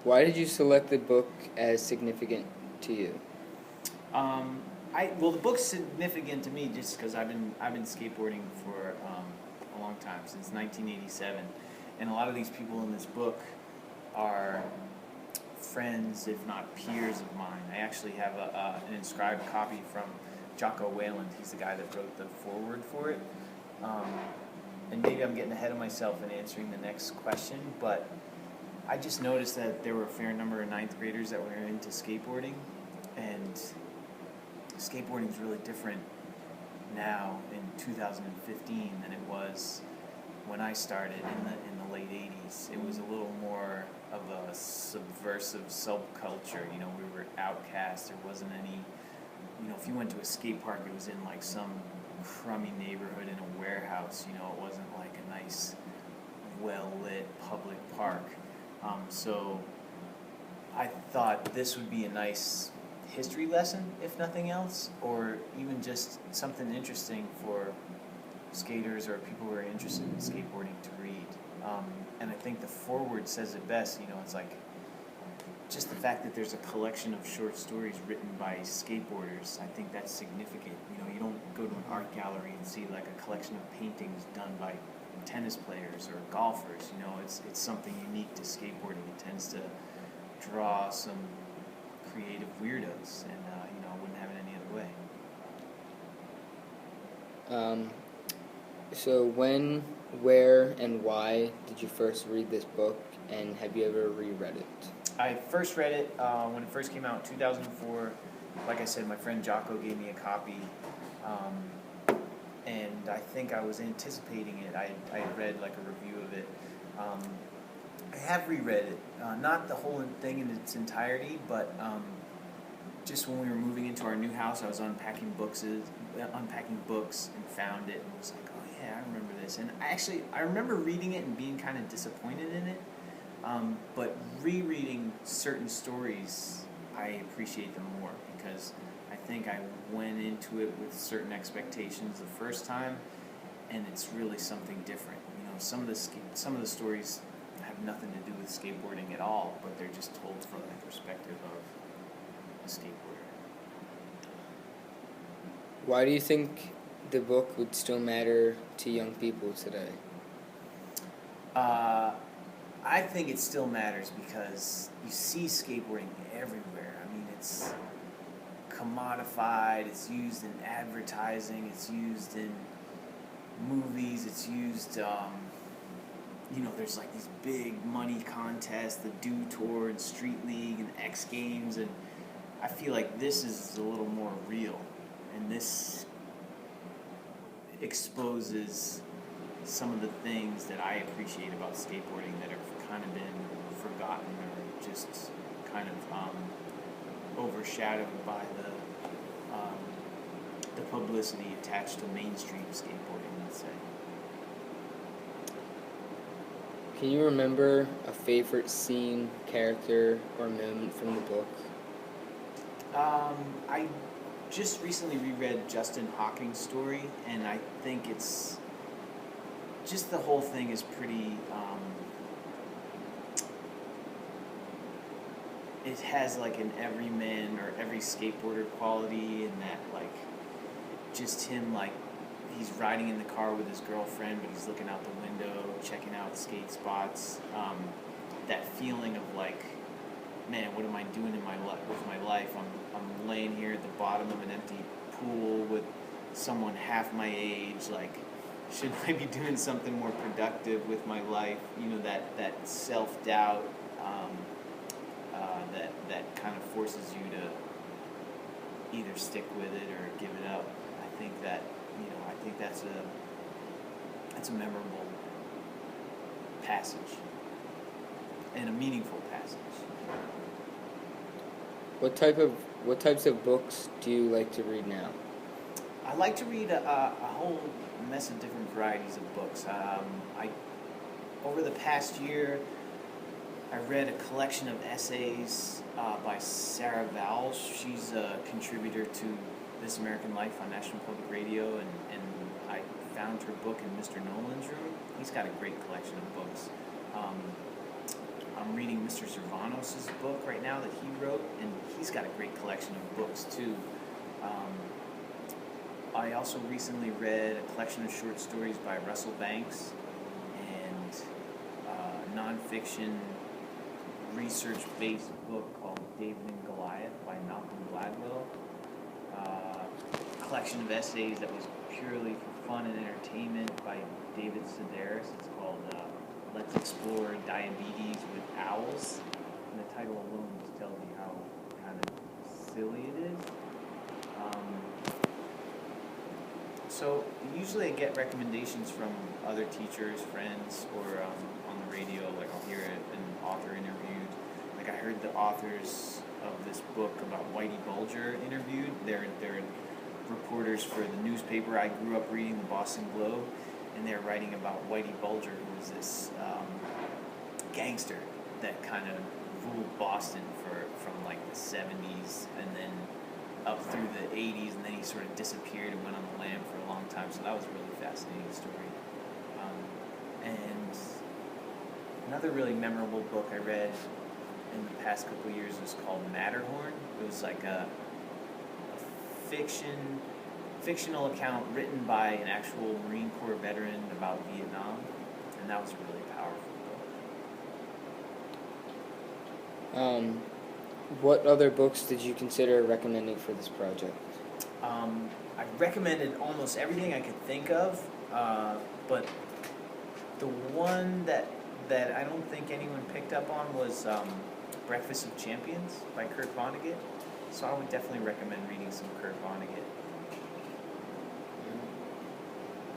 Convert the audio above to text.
Why did you select the book as significant to you? Um, well, the book's significant to me just because I've been skateboarding for a long time, since 1987, and a lot of these people in this book are friends, if not peers of mine. I actually have an inscribed copy from Jocko Wayland. He's the guy that wrote the foreword for it. Um, and maybe I'm getting ahead of myself in answering the next question, but I just noticed that there were a fair number of ninth graders that were into skateboarding, and skateboarding is really different now in 2015 than it was when I started in the late 80s. It was a little more of a subversive subculture. You know, we were outcasts. There wasn't any, if you went to a skate park, it was in like some crummy neighborhood in a warehouse. You know, it wasn't like a nice, well-lit public park. So I thought this would be a nice history lesson, if nothing else, or even just something interesting for skaters or people who are interested in skateboarding to read. And I think the foreword says it best. It's like just the fact that there's a collection of short stories written by skateboarders. I think that's significant. You don't go to an art gallery and see like a collection of paintings done by tennis players or golfers. It's something unique to skateboarding. It tends to draw some creative weirdos, and I wouldn't have it any other way. So when, where, and why did you first read this book, and have you ever reread it? I first read it when it first came out in 2004. Like I said, my friend Jocko gave me a copy, and I think I was anticipating it. I had read like a review of it. I have reread it, not the whole thing in its entirety, but just when we were moving into our new house, I was unpacking books and found it and was like, oh yeah, I remember this. And I remember reading it and being kind of disappointed in it, but rereading certain stories, I appreciate them more because I think I went into it with certain expectations the first time, and it's really something different. Some of the stories have nothing to do with skateboarding at all, but they're just told from the perspective of a skateboarder. Why do you think the book would still matter to young people today? I think it still matters because you see skateboarding everywhere. I mean, it's commodified, it's used in advertising, it's used in movies, it's used, there's like these big money contests, the Do Tour and Street League and X Games, and I feel like this is a little more real, and this exposes some of the things that I appreciate about skateboarding that have kind of been forgotten or just kind of overshadowed by the publicity attached to mainstream skateboarding, let's say. Can you remember a favorite scene, character, or moment from the book? I just recently reread Justin Hawking's story, and I think it's just the whole thing is pretty. It has like an everyman or every skateboarder quality, and that like just him like he's riding in the car with his girlfriend, but he's looking out the window, checking out skate spots. That feeling of like, man, what am I doing in with my life? I'm laying here at the bottom of an empty pool with someone half my age. Like, shouldn't I be doing something more productive with my life? That self-doubt that kind of forces you to either stick with it or give it up. I think that's a memorable passage and a meaningful passage. What types of books do you like to read now? I like to read a whole mess of different varieties of books. Over the past year, I read a collection of essays by Sarah Vowles. She's a contributor to This American Life on National Public Radio, and I found her book in Mr. Nolan's room. He's got a great collection of books. I'm reading Mr. Mr. Zervanos' book right now that he wrote, and he's got a great collection of books too. I also recently read a collection of short stories by Russell Banks and a nonfiction research-based book called David and Goliath by Malcolm Gladwell. A collection of essays that was purely for fun and entertainment by David Sedaris. It's called Let's Explore Diabetes with Owls. And the title alone just tells you how kind of silly it is. So usually I get recommendations from other teachers, friends, or on the radio. Like I'll hear an author interviewed. Like I heard the authors of this book about Whitey Bulger interviewed. They're reporters for the newspaper I grew up reading, the Boston Globe, and they're writing about Whitey Bulger, who was this gangster that kind of ruled Boston from like the 70s and then up through the 80s, and then he sort of disappeared and went on the lam for a long time. So that was a really fascinating story. And another really memorable book I read in the past couple of years was called Matterhorn. It was like a fictional account written by an actual Marine Corps veteran about Vietnam, and that was a really powerful book. What other books did you consider recommending for this project? I recommended almost everything I could think of, but the one that I don't think anyone picked up on was Breakfast of Champions by Kurt Vonnegut. So I would definitely recommend reading some Kurt Vonnegut.